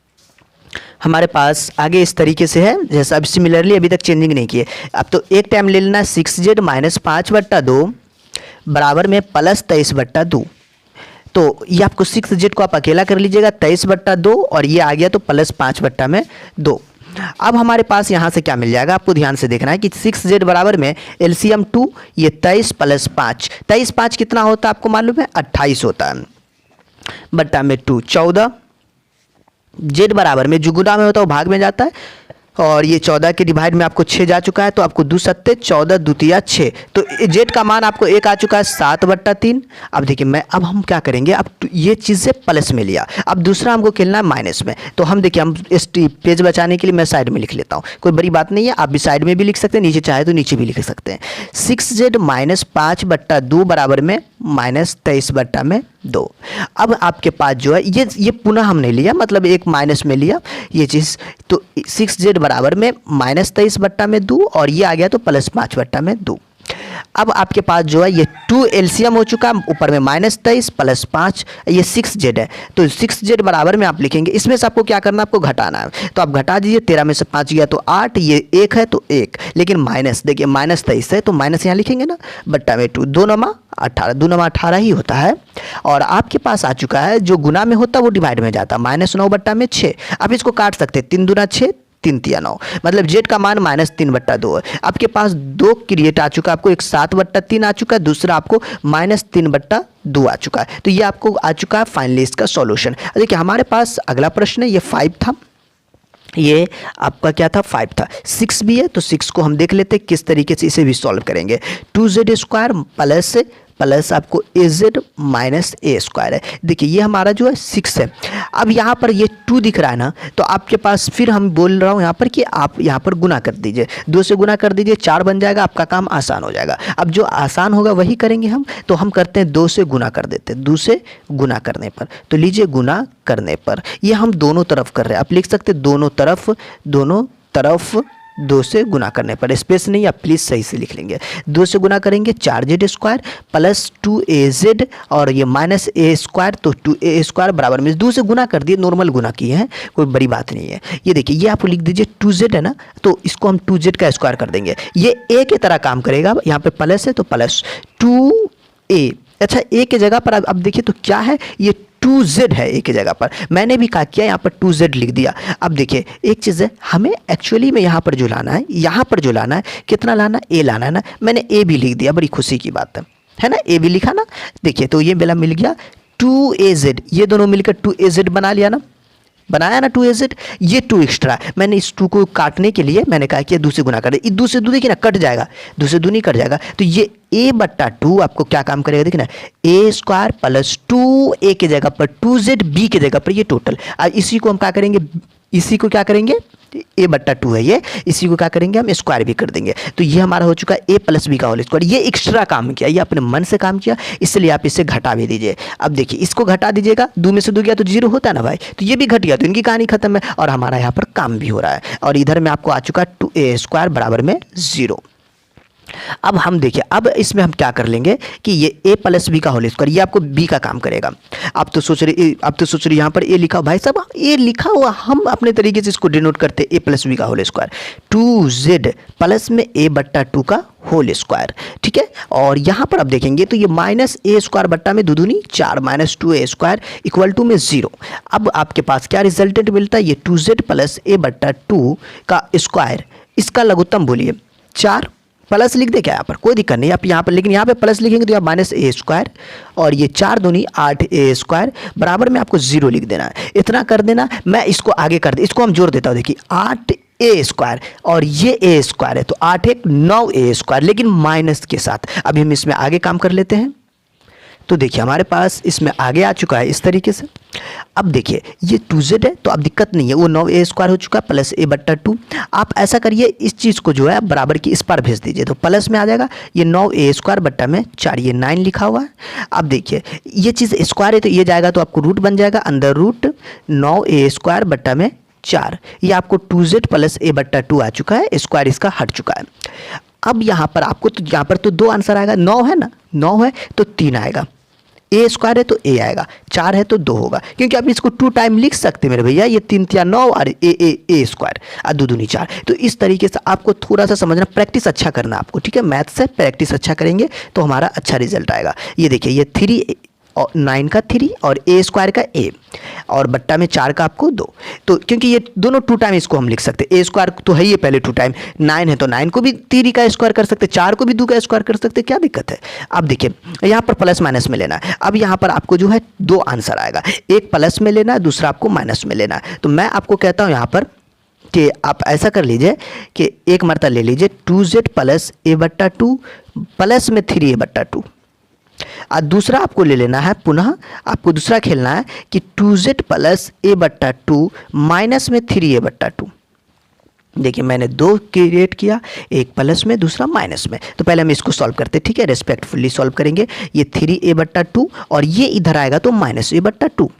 हमारे पास आगे इस तरीके से है, जैसा अब सिमिलरली अभी तक चेंजिंग नहीं किए। अब तो एक टाइम ले लेना 6z माइनस 5/2 बराबर में प्लस 23/2, तो ये आपको 6z को आप अकेला कर लीजिएगा 23/2 और ये आ गया तो प्लस 5/2। अब हमारे पास यहाँ से क्या मिल जाएगा, आपको ध्यान से देखना है कि 6z बराबर में LCM 2, ये 23 + 5, 23 5 कितना होता है आपको मालूम है, 28 होता है, बट्टा में 2 14, z बराबर में जो गुना में होता है वो भाग में जाता है, और ये 14 के डिवाइड में आपको 6 जा चुका है, तो आपको 2 7 14 2 6, तो z का मान आपको 1 आ चुका है 7/3। अब देखिए अब हम क्या करेंगे, अब ये चीज़ से प्लस में लिया, अब दूसरा हमको खेलना है माइनस में, तो हम देखिए हम इस पेज बचाने के लिए मैं साइड में लिख लेता हूँ, कोई बड़ी बात नहीं है, आप भी साइड में भी लिख सकते हैं, नीचे चाहे तो नीचे भी लिख सकते हैं। 6z माइनस 5/2 बराबर में -23/2। अब आपके पास जो है ये पुनः हमने लिया, मतलब एक माइनस में लिया ये चीज़, तो 6z बराबर में -23/2 और ये आ गया तो +5/2। अब आपके पास जो है ये 2 LCM हो चुका, ऊपर में -23 + 5, ये 6z है, तो 6z बराबर में आप लिखेंगे, इसमें से आपको क्या करना है, आपको घटाना है, तो आप घटा दीजिए, 13 में से 5 गया तो 8, ये 1 है तो 1, लेकिन माइनस देखिए -23 है तो माइनस यहाँ लिखेंगे ना, बट्टा में 2, 2 9 18, 2 9 18 ही होता है। और आपके पास आ चुका है जो गुना में होता है वो डिवाइड में जाता है, -9/6। आप इसको काट सकते हैं, 3 दूना 6 3 3 9, मतलब z का मान -3/2 है। आपके पास 2 क्रिएट आ चुका है, आपको एक 7/3 आ चुका है, दूसरा आपको -3/2 आ चुका है, तो ये आपको आ चुका है फाइनली इसका सॉल्यूशन। देखिए हमारे पास अगला प्रश्न है, ये 5 था, ये आपका क्या था 5 था, 6 भी है, तो 6 को हम देख लेते हैं किस तरीके से इसे भी सॉल्व करेंगे। 2z² प्लस आपको az माइनस a² है। देखिए ये हमारा जो है 6 है। अब यहाँ पर ये 2 दिख रहा है ना, तो आपके पास फिर हम बोल रहा हूँ यहाँ पर कि आप यहाँ पर गुना कर दीजिए, 2 से गुना कर दीजिए, 4 बन जाएगा, आपका काम आसान हो जाएगा। अब जो आसान होगा वही करेंगे हम, तो हम करते हैं 2 से गुना कर देते हैं, 2 से गुना करने पर, तो लीजिए गुना करने पर, ये हम दोनों तरफ कर रहे हैं, आप लिख सकते हैं दोनों तरफ 2 से गुना करने पर, स्पेस नहीं, आप प्लीज़ सही से लिख लेंगे। 2 से गुना करेंगे 4z² प्लस 2az और ये माइनस a², तो 2a² बराबर में 2 से गुना कर दिए, नॉर्मल गुना किए हैं, कोई बड़ी बात नहीं है। ये देखिए, ये आप लिख दीजिए 2z है ना, तो इसको हम 2z का स्क्वायर कर देंगे, ये a की तरह काम करेगा। यहाँ पे प्लस है तो प्लस 2a, अच्छा a की जगह पर अब देखिए तो क्या है, ये 2z है a की जगह पर, मैंने भी कहा किया यहाँ पर 2z लिख दिया। अब देखिए एक चीज़ है, हमें एक्चुअली में यहाँ पर जो लाना है, यहाँ पर जो लाना है, कितना लाना है, a लाना है ना, मैंने a भी लिख दिया, बड़ी खुशी की बात है ना, a भी लिखा ना। देखिए तो ये मेरा मिल गया 2az, ये दोनों मिलकर 2az बना लिया ना, बनाया ना 2az। ये 2 एक्स्ट्रा, मैंने इस 2 को काटने के लिए मैंने कहा कि 2 से गुना कर दे, 2 से 2 देखिए ना कट जाएगा, 2 से 2 नहीं कट जाएगा, तो ये a/2 आपको क्या काम करेगा, देखिए ना a² प्लस 2a की जगह पर 2z, b की जगह पर ये टोटल। आज इसी को हम क्या करेंगे, इसी को क्या करेंगे, a/2 है ये, इसी को क्या करेंगे हम स्क्वायर भी कर देंगे, तो ये हमारा हो चुका है a प्लस बी का होल स्क्वायर। ये एक्स्ट्रा काम किया, ये अपने मन से काम किया, इसलिए आप इसे घटा भी दीजिए। अब देखिए इसको घटा दीजिएगा, 2 में से 2 गया तो 0 होता है ना भाई, तो ये भी घट गया, तो इनकी कहानी खत्म है और हमारा यहाँ पर काम भी हो रहा है। और इधर में आपको आ चुका 2a² बराबर में 0। अब हम देखिए, अब इसमें हम क्या कर लेंगे कि ये a प्लस बी का होल स्क्वायर, ये आपको b का काम करेगा। अब तो सोच रहे यहाँ पर a लिखा, भाई साहब a लिखा हुआ, हम अपने तरीके से इसको डिनोट करते a प्लस बी का होल स्क्वायर, 2z प्लस में a/2 का होल स्क्वायर, ठीक है। और यहाँ पर आप देखेंगे तो ये माइनस a² बट्टा में 2 दूनी 4 माइनस 2a² इक्वल टू में 0। अब आपके पास क्या रिजल्टेंट मिलता है, ये 2z प्लस a/2 का स्क्वायर, इसका लघुत्तम बोलिए 4, प्लस लिख दे क्या यहाँ पर, कोई दिक्कत नहीं आप यहाँ पर, लेकिन यहाँ पे प्लस लिखेंगे तो यहाँ माइनस a² और ये 4 दूनी 8a² बराबर में आपको 0 लिख देना है। इतना कर देना, मैं इसको आगे कर दे, इसको हम जोड़ देता हूँ, देखिए 8a² और ये a² है तो 8 1 9a², लेकिन माइनस के साथ। अभी हम इसमें आगे काम कर लेते हैं, तो देखिए हमारे पास इसमें आगे आ चुका है इस तरीके से। अब देखिए ये 2z है तो अब दिक्कत नहीं है, वो 9a² हो चुका प्लस a/2। आप ऐसा करिए, इस चीज़ को जो है बराबर की इस पर भेज दीजिए, तो प्लस में आ जाएगा, ये 9a² बट्टा में 4, ये 9 लिखा हुआ है। अब देखिए ये चीज़ स्क्वायर है तो ये जाएगा तो आपको रूट बन जाएगा, अंदर रूट 9a² बट्टा में 4, ये आपको 2z प्लस a/2 आ चुका है, स्क्वायर इसका हट चुका है। अब यहाँ पर आपको तो यहाँ पर तो 2 आंसर आएगा, 9 है ना, 9 है तो 3 आएगा, a² है तो a आएगा, 4 है तो 2 होगा, क्योंकि आप इसको 2 टाइम लिख सकते हैं मेरे भैया, ये 3 3 9 और a² और 2 दूनी 4। तो इस तरीके से आपको थोड़ा सा समझना, प्रैक्टिस अच्छा करना आपको, ठीक है। मैथ से प्रैक्टिस अच्छा करेंगे तो हमारा अच्छा रिजल्ट आएगा। ये देखिए ये 3 और 9 का 3 और a² का a और बट्टा में 4 का आपको 2, तो क्योंकि ये दोनों 2 टाइम इसको हम लिख सकते हैं, a² तो है ये पहले 2 टाइम, 9 है तो 9 को भी 3 का स्क्वायर कर सकते, 4 को भी 2 का स्क्वायर कर सकते, क्या दिक्कत है। अब देखिए यहाँ पर प्लस माइनस में लेना है, अब यहाँ पर आपको जो है 2 आंसर आएगा, एक प्लस में लेना है, दूसरा आपको माइनस में लेना है। तो मैं आपको कहता हूँ यहाँ पर कि आप ऐसा कर लीजिए कि एक मरतबा ले लीजिए 2z प्लस a/2 प्लस में 3a/2, और दूसरा आपको ले लेना है, पुनः आपको दूसरा खेलना है कि 2z प्लस a/2 माइनस में 3a/2। देखिए मैंने 2 क्रिएट किया, एक प्लस में दूसरा माइनस में, तो पहले हम इसको सॉल्व करते हैं, ठीक है, रेस्पेक्टफुली सॉल्व करेंगे। ये 3a/2 और ये इधर आएगा तो माइनस a/2।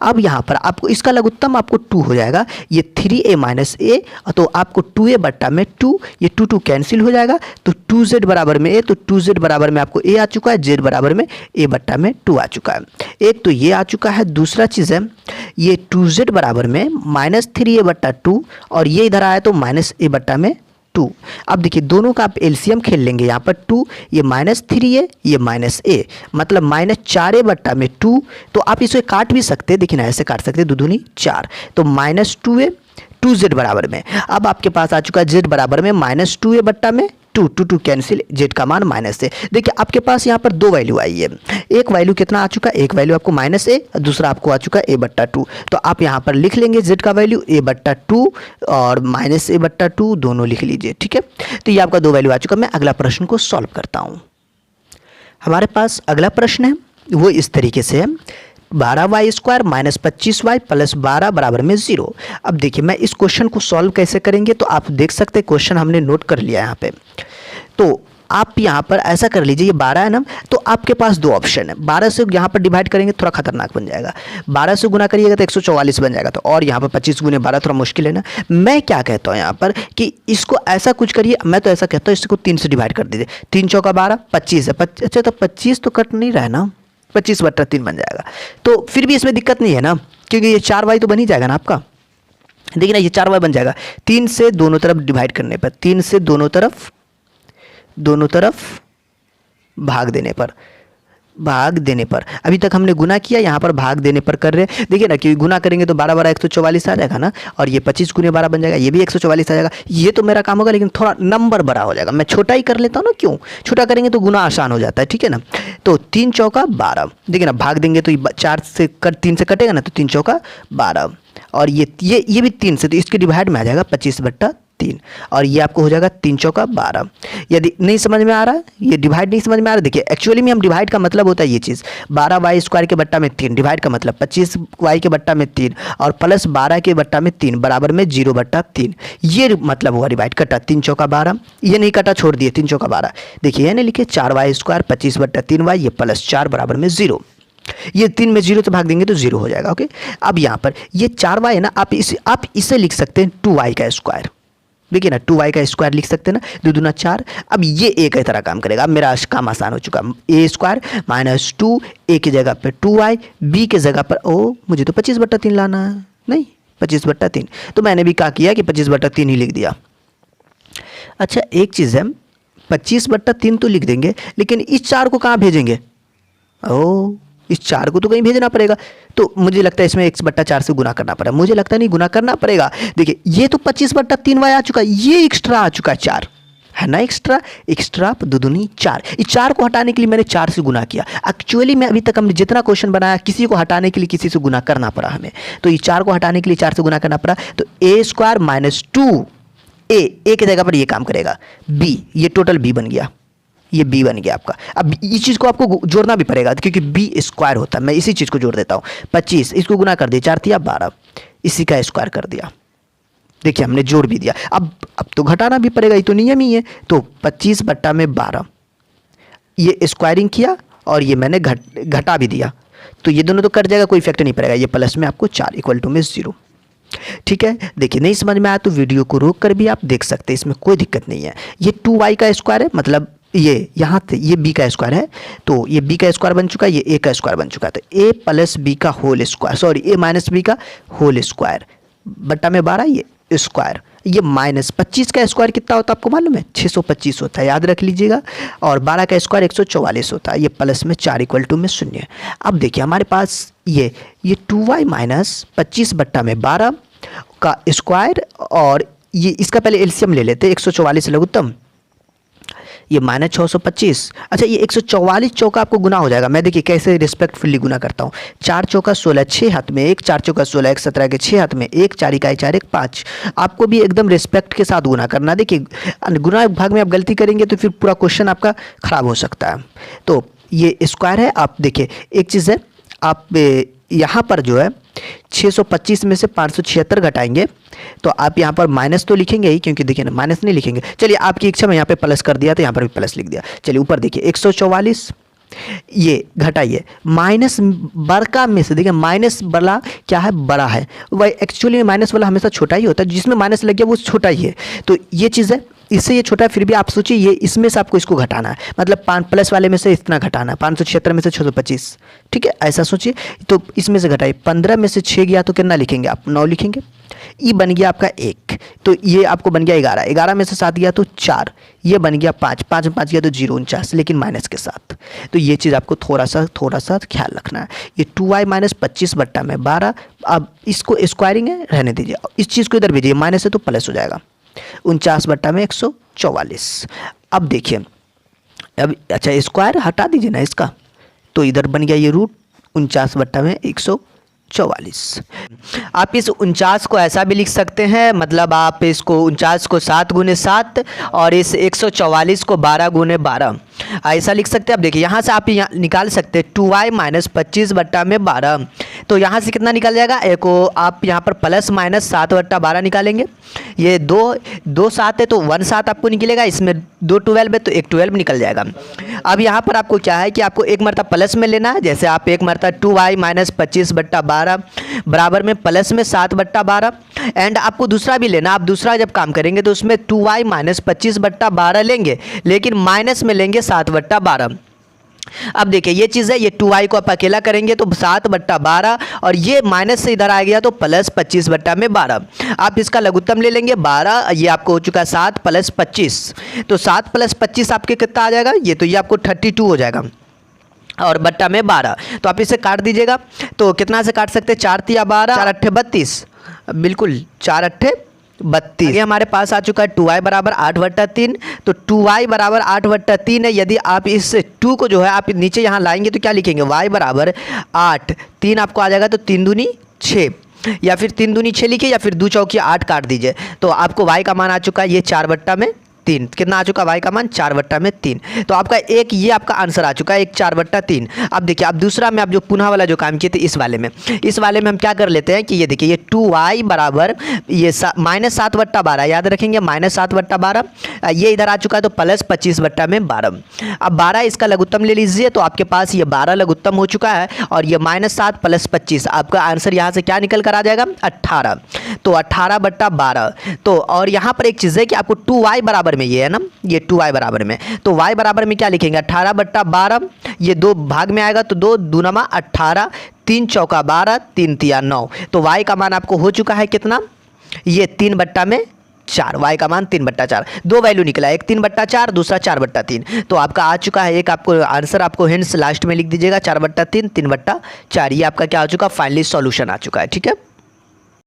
अब यहाँ पर आपको इसका लघुत्तम आपको 2 हो जाएगा, ये 3a माइनस a, तो आपको 2a बट्टा में 2, ये 2 कैंसिल हो जाएगा, तो 2z बराबर में a, तो 2z बराबर में आपको a आ चुका है, z बराबर में a बट्टा में 2 आ चुका है। एक तो ये आ चुका है, दूसरा चीज़ है ये 2z बराबर में माइनस 3a/2 और ये इधर आया तो माइनस a बट्टा में 2। अब देखिए दोनों का आप एलसीएम खेल लेंगे, यहाँ पर 2, ये माइनस 3a, ये माइनस a, मतलब माइनस 4a में 2, तो आप इसे काट भी सकते हैं, देखिए ना ऐसे काट सकते हैं, 2 दूनी 4, तो माइनस 2a 2z बराबर में। अब आपके पास आ चुका है z बराबर में माइनस 2a में 2 कैंसिल, z का मान माइनस से। देखिए आपके पास यहाँ पर 2 वैल्यू आई है, एक वैल्यू कितना आ चुका है, एक वैल्यू आपको माइनस a, दूसरा आपको आ चुका है a/2, तो आप यहाँ पर लिख लेंगे z का वैल्यू a/2 और माइनस a/2 दोनों लिख लीजिए, ठीक है। तो ये आपका 2 वैल्यू आ चुका। मैं अगला प्रश्न को सॉल्व करता हूँ। हमारे पास अगला प्रश्न है वो इस तरीके से है, 12y² माइनस 25y प्लस 12 बराबर में 0। अब देखिए मैं इस क्वेश्चन को सॉल्व कैसे करेंगे, तो आप देख सकते हैं क्वेश्चन हमने नोट कर लिया यहाँ पे। तो आप यहाँ पर ऐसा कर लीजिए, ये 12 है ना, तो आपके पास दो ऑप्शन है। 12 से यहाँ पर डिवाइड करेंगे थोड़ा खतरनाक बन जाएगा, 12 से गुना करिएगा तो 144 बन जाएगा, तो और यहाँ पर 25 गुने 12 थोड़ा मुश्किल है ना। मैं क्या कहता हूँ यहाँ पर कि इसको ऐसा कुछ करिए, मैं तो ऐसा कहता हूँ इसको 3 से डिवाइड कर दीजिए, 3 चौका 12, 25 है। अच्छा तो 25 तो कट नहीं रहा है ना, 25/3 बन जाएगा। तो फिर भी इसमें दिक्कत नहीं है ना, क्योंकि ये 4y तो बन ही जाएगा ना आपका। देखिए ना, ये 4y बन जाएगा 3 से दोनों तरफ डिवाइड करने पर, 3 से दोनों तरफ भाग देने पर। अभी तक हमने गुना किया, यहाँ पर भाग देने पर कर रहे हैं। देखिए ना कि गुना करेंगे तो 12 12 144 आ जाएगा ना, और ये 25 गुने 12 बन जाएगा, ये भी 144 आ जाएगा। ये तो मेरा काम होगा, लेकिन थोड़ा नंबर बड़ा हो जाएगा, मैं छोटा ही कर लेता हूँ ना। क्यों छोटा करेंगे तो गुना आसान हो जाता है, ठीक है ना। तो 3 चौका 12, देखिए ना भाग देंगे तो 3 से कटेगा ना, तो 3 चौका 12, और ये भी 3 से, तो इसके डिवाइड में आ जाएगा 25/3, और ये आपको हो जाएगा 3 चौका 12। यदि नहीं समझ में आ रहा है, ये डिवाइड नहीं समझ में आ रहा है, देखिए एक्चुअली में हम डिवाइड का मतलब होता है ये चीज़, 12y² के बट्टा में 3, डिवाइड का मतलब 25y के बट्टा में 3 और प्लस 12 के बट्टा में 3 बराबर में 0/3, ये मतलब हुआ डिवाइड। कटा 3 चौका 12, ये नहीं कटा, छोड़ दिए 3 चौका 12। देखिए ये नहीं लिखे 4y² 25/3y, ये प्लस 4 बराबर में 0, ये 3 में 0 तो भाग देंगे तो 0 हो जाएगा। ओके, अब यहाँ पर ये 4y है ना, आप इसे लिख सकते हैं 2y का स्क्वायर। देखिए ना 2y का स्क्वायर लिख सकते हैं ना, 2 दूना 4। अब ये a की तरह काम करेगा, अब मेरा काम आसान हो चुका। a² - 2, a की जगह पे 2y, b की जगह पर मुझे तो 25/3 लाना है, नहीं 25/3, तो मैंने भी क्या किया कि 25/3 ही लिख दिया। अच्छा एक चीज़ है, 25/3 तो लिख देंगे, लेकिन इस 4 को कहाँ भेजेंगे? इस 4 को तो कहीं भेजना पड़ेगा, तो मुझे लगता है इसमें 1/4 से गुना करना पड़ेगा। मुझे लगता है नहीं, गुना करना पड़ेगा। देखिए ये तो 25/3y आ चुका है, ये एक्स्ट्रा आ चुका है 4 है ना, एक्स्ट्रा 2 दूनी 4। इस 4 को हटाने के लिए मैंने 4 से गुना किया। एक्चुअली में अभी तक हमने जितना क्वेश्चन बनाया, किसी को हटाने के लिए किसी से गुना करना पड़ा हमें, तो ये 4 को हटाने के लिए 4 से गुना करना पड़ा। तो a² - 2, a की जगह पर ये काम करेगा, b, ये टोटल b बन गया, ये b बन गया आपका। अब इस चीज़ को आपको जोड़ना भी पड़ेगा, क्योंकि b² होता है। मैं इसी चीज़ को जोड़ देता हूँ, 25, इसको गुना कर दिया, 4 तिया 12, इसी का स्क्वायर कर दिया। देखिए हमने जोड़ भी दिया। अब तो घटाना भी पड़ेगा, ये तो नियम ही है। तो 25/12, ये स्क्वायरिंग किया और ये मैंने घटा भी दिया, तो ये दोनों तो कट जाएगा, कोई इफेक्ट नहीं पड़ेगा। ये प्लस में आपको 4 = में 0, ठीक है। देखिए नहीं समझ में आया तो वीडियो को रोक कर भी आप देख सकते हैं, इसमें कोई दिक्कत नहीं है। ये 2y का स्क्वायर है, मतलब ये यहाँ से ये b का स्क्वायर है, तो ये b का स्क्वायर बन चुका है, ये a का स्क्वायर बन चुका है। तो a + b का whole square, sorry a - b का होल स्क्वायर बट्टा में 12, ये स्क्वायर, ये -25 का स्क्वायर कितना होता है आपको मालूम है? 625 होता है, याद रख लीजिएगा। और 12 का स्क्वायर 144 होता है, ये प्लस में 4 = में 0। अब देखिए हमारे पास ये 2y - 25/12 का स्क्वायर, और ये इसका पहले एलसीएम ले लेते हैं, 144 लघुत्तम, ये -625। अच्छा ये 144 चौका आपको गुना हो जाएगा। मैं देखिए कैसे रिस्पेक्टफुली गुना करता हूँ, 4 चौका 16, 6 हाथ में 1, 4 चौका 16, 1 17 के 6 हाथ में 1, 4 इकाई 4, 1 5। आपको भी एकदम रिस्पेक्ट के साथ गुना करना। देखिए गुना भाग में आप गलती करेंगे तो फिर पूरा क्वेश्चन आपका ख़राब हो सकता है। तो ये स्क्वायर है। आप देखिए एक चीज़ है, आप यहाँ पर जो है 625 में से 576 घटाएंगे, तो आप यहाँ पर माइनस तो लिखेंगे ही, क्योंकि देखिए ना माइनस नहीं लिखेंगे। चलिए आपकी इच्छा में यहाँ पे प्लस कर दिया, तो यहाँ पर भी प्लस लिख दिया। चलिए ऊपर देखिए 144, ये घटाइए, माइनस बड़का में से, देखिए माइनस वाला क्या है, बड़ा है। वही एक्चुअली में माइनस वाला हमेशा छोटा ही होता है, जिसमें माइनस लग गया वो छोटा ही है। तो ये चीज़ है, इससे ये छोटा है, फिर भी आप सोचिए ये इसमें से आपको इसको घटाना है, मतलब 5 प्लस वाले में से इतना घटाना है, 576 में से 625, ठीक है, ऐसा सोचिए। तो इसमें से घटाइए, 15 में से 6 गया तो कितना लिखेंगे आप? 9 लिखेंगे। ई बन गया आपका 1, तो ये आपको बन गया 11, 11 में से 7 गया तो 4, ये बन गया 5, 5 में 5 गया तो 0, 49, लेकिन माइनस के साथ। तो ये चीज़ आपको थोड़ा सा ख्याल रखना है। ये 2y - 25/12, अब इसको स्क्वायरिंग है, रहने दीजिए, इस चीज़ को इधर भेजिए, माइनस है तो प्लस हो जाएगा, 49/144। अब देखिए, अब अच्छा स्क्वायर हटा दीजिए ना इसका, तो इधर बन गया ये रूट 49/144। आप इस 49 को ऐसा भी लिख सकते हैं, मतलब आप इसको 49 को 7 × 7 और इस 144 को 12 × 12, ऐसा लिख सकते हैं। अब देखिए यहाँ से आप यहाँ निकाल सकते हैं 2y माइनस 25/12। तो यहाँ से कितना निकल जाएगा, एक आप यहाँ पर प्लस माइनस 7/12 निकालेंगे। ये दो 7 है तो 1 7 आपको निकलेगा, इसमें 2 12 है तो एक 12 निकल जाएगा। अब यहाँ पर आपको क्या है कि आपको एक मरतबा प्लस में लेना है, जैसे आप एक मरतबा 2y माइनस 25/12 बराबर में प्लस में 7/12। एंड आपको दूसरा भी लेना, आप दूसरा जब काम करेंगे तो उसमें 2y माइनस 25/12 लेंगे, लेकिन माइनस में लेंगे 7/12। अब देखिए ये चीज़ है, ये 2y को आप अकेला करेंगे तो 7/12 और ये माइनस से इधर आ गया तो प्लस 25/12। आप इसका लघुत्तम ले लेंगे 12, ये आपको हो चुका 7 प्लस 25, तो 7 प्लस 25 आपके कितना आ जाएगा, ये तो ये आपको 32 हो जाएगा और बट्टा में 12। तो आप इसे काट दीजिएगा, तो कितना से काट सकते हैं, 4 तिया 12, 4 अट्ठे 32, बिल्कुल 4 अट्ठे 32। ये हमारे पास आ चुका है 2y बराबर 8/3। तो 2y बराबर 8/3 है। यदि आप इस 2 को जो है आप नीचे यहाँ लाएंगे तो क्या लिखेंगे, y बराबर 8, 3 आपको आ जाएगा तो 3 दूनी 6, या फिर 3 दूनी 6 लिखिए, या फिर 2 चौकी 8 काट दीजिए। तो आपको y का मान आ चुका है ये 4/3। कितना आ चुका y का मान, 4/3। तो आपका एक ये आपका आंसर आ चुका है, एक 4/3। अब देखिए अब दूसरा में आप जो पुनः वाला जो काम किए थे इस वाले में हम क्या कर लेते हैं कि ये देखिए ये 2y बराबर ये माइनस 7/12, याद रखेंगे माइनस 7/12, ये इधर आ चुका है तो प्लस 25/12। अब 12 इसका लघुत्तम ले लीजिए, तो आपके पास ये 12 लघुत्तम हो चुका है और ये -7 प्लस 25, आपका आंसर यहाँ से क्या निकल कर आ जाएगा, 18। तो 18/12। तो और यहाँ पर एक चीज़ है कि आपको 2y बराबर में, ये है ना, ये 2y बराबर में, तो y बराबर में क्या लिखेंगे, 18/12। ये 2 भाग में आएगा तो 2 दूना 18, 3 चौका 12, 3 तिया 9। तो y का मान आपको हो चुका है कितना, ये 3/4। y का मान 3/4, 2 वैल्यू निकला, एक 3/4, दूसरा 4/3। तो आपका आ चुका है एक आपको आंसर, आपको हिंट्स लास्ट में लिख दीजिएगा 4/3, 3/4। ये आपका क्या आ चुका, फाइनली सॉल्यूशन आ चुका है। ठीक है।